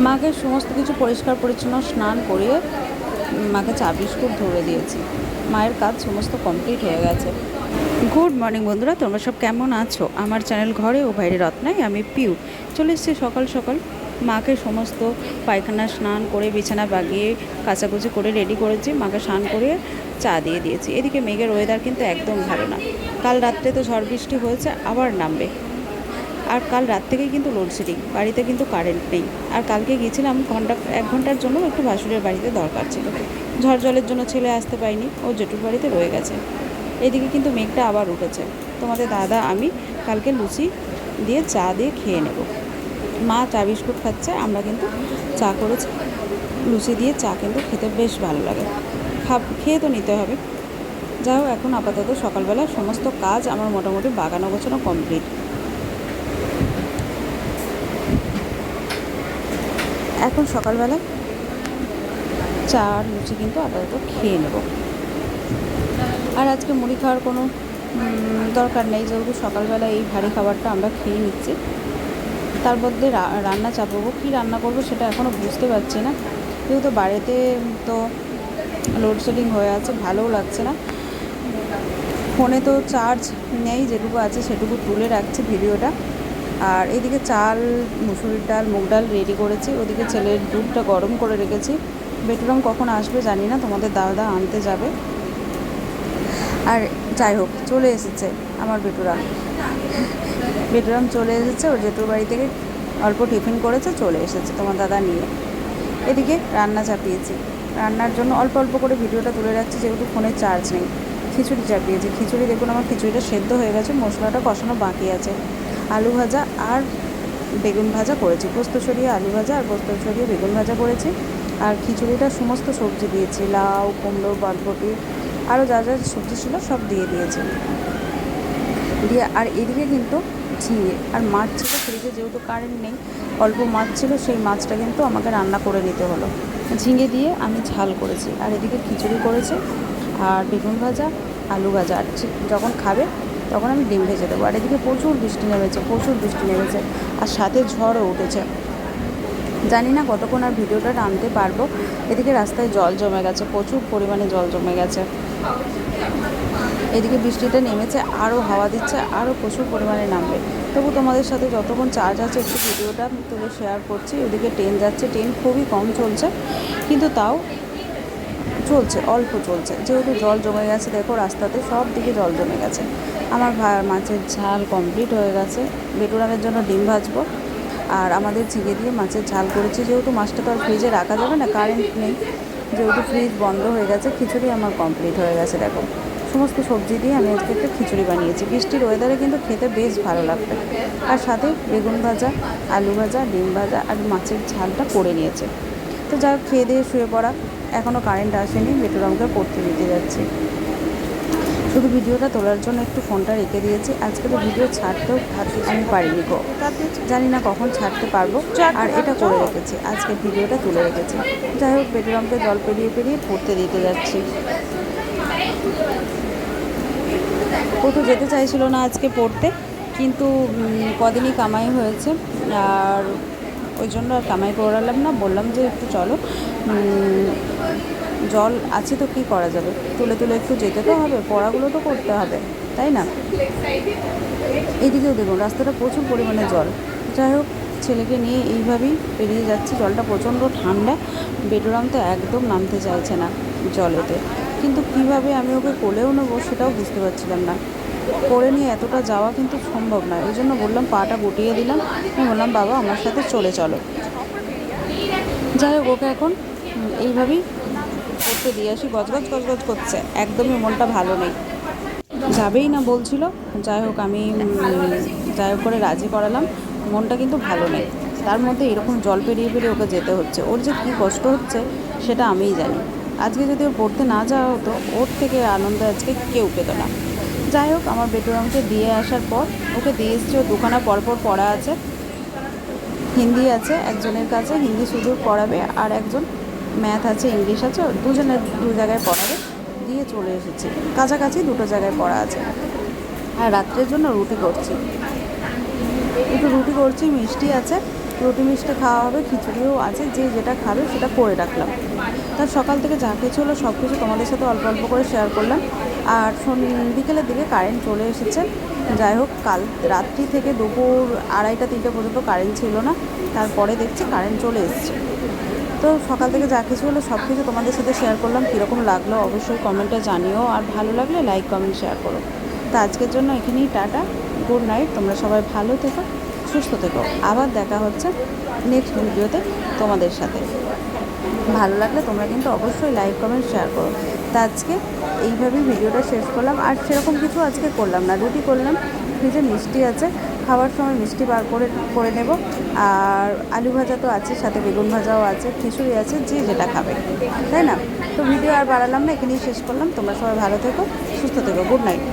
মাকে সমস্ত কিছু পরিষ্কার পরিচ্ছন্ন স্নান করিয়ে মাকে চা বিস্কুট ধরে দিয়েছি। মায়ের কাজ সমস্ত কমপ্লিট হয়ে গেছে। গুড মর্নিং বন্ধুরা, তোমরা সব কেমন আছো? আমার চ্যানেল ঘরে ও বাইরে রত্নায় আমি পিউ চলে এসেছি সকাল সকাল। মাকে সমস্ত পায়খানা স্নান করে বিছানা বাগিয়ে কাচাকুচি করে রেডি করেছি। মাকে স্নান করে চা দিয়ে দিয়েছি। এদিকে মেঘের ওয়েদার কিন্তু একদম ভালো না। কাল রাত্রে তো ঝড় বৃষ্টি হয়েছে, আবার নামবে। আর কাল রাত থেকেই কিন্তু লোডশেডিং, বাড়িতে কিন্তু কারেন্ট নেই। আর কালকে গিয়েছিলাম এক ঘন্টার জন্য একটু ভাসুরের বাড়িতে দরকার ছিল। ঝড় জলের জন্য ছেলে আসতে পারিনি, ও জেঠুর বাড়িতে রয়ে গেছে। এদিকে কিন্তু মেঘটা আবার উঠেছে। তোমাদের দাদা আমি কালকে লুচি দিয়ে চা দিয়ে খেয়ে নেব। মা চা বিস্কুট খাচ্ছে, আমরা কিন্তু চা করেছি। লুচি দিয়ে চা কিন্তু খেতে বেশ ভালো লাগে। খেয়ে তো নিতে হবে। যাই হোক, এখন আপাতত সকালবেলা সমস্ত কাজ আমার মোটামুটি বাগানো গোছানো কমপ্লিট। এখন সকালবেলা চা আর লুচি কিন্তু আপাতত খেয়ে নেব। আর আজকে মুড়ি খাওয়ার কোনো দরকার নেই, যেহেতু সকালবেলা এই ভারী খাবারটা আমরা খেয়ে নিচ্ছি। তার মধ্যে রান্না চাপাবো, কী রান্না করবো সেটা এখনও বুঝতে পারছি না। যেহেতু বাড়িতে তো লোডশেডিং হয়ে আছে, ভালোও লাগছে না। ফোনে তো চার্জ নেই, যেটুকু আছে সেটুকু তুলে রাখছি ভিডিওটা। আর এদিকে চাল, মুসুরির ডাল, মুগ ডাল রেডি করেছি। ওদিকে ছেলের দুধটা গরম করে রেখেছি। বেটুরাম কখন আসবে জানি না, তোমাদের দাদা আনতে যাবে। আর যাই হোক, চলে এসেছে আমার বেটুরাম চলে এসেছে। ওর জেঠুর বাড়ি থেকে অল্প টিফিন করেছে, চলে এসেছে তোমার দাদা নিয়ে। এদিকে রান্না চাপিয়েছি। রান্নার জন্য অল্প অল্প করে ভিডিওটা তুলে রাখছি, যেহেতু ফোনে চার্জ নেই। খিচুড়ি চাপিয়েছি। খিচুড়ি দেখুন, আমার খিচুড়িটা সেদ্ধ হয়ে গেছে, মশলাটা কষানো বাকি আছে। আলু ভাজা আর বেগুন ভাজা করেছি। পোস্ত সরিয়ে আলু ভাজা আর পোস্ত সরিয়ে বেগুন ভাজা করেছি। আর খিচুড়িটা সমস্ত সবজি দিয়েছি, লাউ, কুমড়ো, বাঁধাকপি, আরও যা যা সবজি ছিল সব দিয়ে দিয়েছি। আর এদিকে কিন্তু ঝিঙে আর মাছ ছিল ফ্রিজে, যেহেতু কারেন্ট নেই, অল্প মাছ ছিল, সেই মাছটা কিন্তু আমাকে রান্না করে নিতে হলো। ঝিঙে দিয়ে আমি ঝাল করেছি। আর এদিকে খিচুড়ি করেছি আর বেগুন ভাজা, আলু ভাজা। আর যখন খাবে তখন আমি ডিম ভেজে দেবো। আর এদিকে প্রচুর বৃষ্টি নেমেছে আর সাথে ঝড়ও উঠেছে। জানি না কতক্ষণ আর ভিডিওটা আনতে পারবো। এদিকে রাস্তায় জল জমে গেছে, প্রচুর পরিমাণে জল জমে গেছে। এদিকে বৃষ্টিটা নেমেছে, আরও হাওয়া দিচ্ছে, আরও প্রচুর পরিমাণে নামবে। তবু তোমাদের সাথে যতক্ষণ চার্জ আছে একটু ভিডিওটা তুলে শেয়ার করছি। ওদিকে ট্রেন যাচ্ছে, ট্রেন খুবই কম চলছে, কিন্তু তাও চলছে, অল্প চলছে। যেহেতু জল জমে গেছে, দেখো রাস্তাতে সব দিকে জল জমে গেছে। আমার মাছের ঝাল কমপ্লিট হয়ে গেছে। বেটুরামের জন্য ডিম ভাজবো। আর আমাদের ঝিঙে দিয়ে মাছের ঝাল করেছি। যেহেতু মাছটা তো আর ফ্রিজে রাখা যাবে না, কারেন্ট নেই, যেহেতু ফ্রিজ বন্ধ হয়ে গেছে। খিচুড়ি আমার কমপ্লিট হয়ে গেছে। দেখো সমস্ত সবজি দিয়ে আমি আজকে একটা খিচুড়ি বানিয়েছি। বৃষ্টির ওয়েদারে কিন্তু খেতে বেশ ভালো লাগবে। আর সাথে বেগুন ভাজা, আলু ভাজা, ডিম ভাজা আর মাছের ঝালটা করে নিয়েছে। তো যা খেয়ে দিয়ে শুয়ে পড়া। এখনও কারেন্ট আসেনি, বেটুরামকে পড়তে দিতে যাচ্ছি। শুধু ভিডিওটা তোলার জন্য একটু ফোনটা রেখে দিয়েছি। আজকে তো ভিডিও ছাড়তেও আমি পারিনি গো, জানি না কখন ছাড়তে পারবো। আর এটা করে রেখেছি, আজকে ভিডিওটা তুলে রেখেছি। যাই হোক, বেটুরামকে জল পেরিয়ে পেরিয়ে পড়তে দিতে যাচ্ছি। ও তো যেতে চাইছিল না আজকে পড়তে, কিন্তু কদিনই কামাই হয়েছে, আর ওই জন্য আর কামাই করালাম না। বললাম যে একটু চলো, জল আছে তো কী করা যাবে, তুলে তুলে একটু যেতে তো হবে, পড়াগুলো তো করতে হবে, তাই না? এইদিকেও দেখুন রাস্তাটা প্রচুর পরিমাণে জল। যাই হোক, ছেলেকে নিয়ে এইভাবেই পেরিয়ে যাচ্ছি। জলটা প্রচণ্ড ঠান্ডা। বেটুরাম তো একদম নামতে চাইছে না জলেতে, কিন্তু কীভাবে আমি ওকে কোলেও নেবো সেটাও বুঝতে পারছিলাম না। করে নিয়ে এতটা যাওয়া কিন্তু সম্ভব নয়। ওই জন্য বললাম, পাটা গুটিয়ে দিলাম। আমি বললাম, বাবা আমার সাথে চলো। যাই হোক, ওকে এখন এইভাবেই পড়তে দিয়ে আসি। গজগজ করছে, একদমই মনটা ভালো নেই, যাবেই না বলছিল। যাই হোক, আমি যাই হোক করে রাজি করালাম। মনটা কিন্তু ভালো নেই, তার মধ্যে এরকম জল পেরিয়ে পেরিয়ে ওকে যেতে হচ্ছে। ওর যে কী কষ্ট হচ্ছে সেটা আমিই জানি। আজকে যদি ও পড়তে না যাওয়া হতো, ওর থেকে আনন্দ আজকে কেউ পেত না। যাই হোক, আমার বেটুরামকে দিয়ে আসার পর ওকে দিয়ে এসছি। ও দুখানা পরপর পড়া আছে, হিন্দি আছে একজনের কাছে, হিন্দি শুধু পড়াবে, আর একজন ম্যাথ আছে, ইংলিশ আছে, দুজনের দু জায়গায় পড়াবে। দিয়ে চলে এসেছি, কাছাকাছি দুটো জায়গায় পড়া আছে। আর রাত্রের জন্য রুটি করছি, মিষ্টি আছে। রুটি মিষ্টি খাওয়া হবে, খিচুড়িও আছে, যে যেটা খাবে সেটা করে রাখলাম। তার সকাল থেকে যা কিছু হলো সব কিছু তোমাদের সাথে অল্প অল্প করে শেয়ার করলাম। আর বিকেলের দিকে কারেন্ট চলে এসেছে। যাই হোক, কাল রাত্রি থেকে দুপুর 2:30-3টে পর্যন্ত কারেন্ট ছিল না, তারপরে দেখছি কারেন্ট চলে এসেছে। তো সকাল থেকে যা কিছু হলো সব কিছু তোমাদের সাথে শেয়ার করলাম। কীরকম লাগলো অবশ্যই কমেন্টে জানিও, আর ভালো লাগলে লাইক কমেন্ট শেয়ার করো। তো আজকের জন্য এখানেই টাটা, গুড নাইট। তোমরা সবাই ভালো থেকো, সুস্থ থেকো। আবার দেখা হচ্ছে নেক্সট ভিডিওতে তোমাদের সাথে। ভালো লাগলে তোমরা কিন্তু অবশ্যই লাইক কমেন্ট শেয়ার করো। তা আজকে এইভাবেই ভিডিওটা শেষ করলাম। আর সেরকম কিছু আজকে করলাম না, রুটি করলাম, ফ্রিজে মিষ্টি আছে, খাওয়ার সময় মিষ্টি বার করে নেব। আর আলু ভাজা তো আছে, সাথে বেগুন ভাজাও আছে, খিচুড়ি আছে, যে যেটা খাবে, তাই না? তো ভিডিও আর বাড়ালাম না, এখানেই শেষ করলাম। তোমরা সবাই ভালো থেকো, সুস্থ থেকো, গুড নাইট।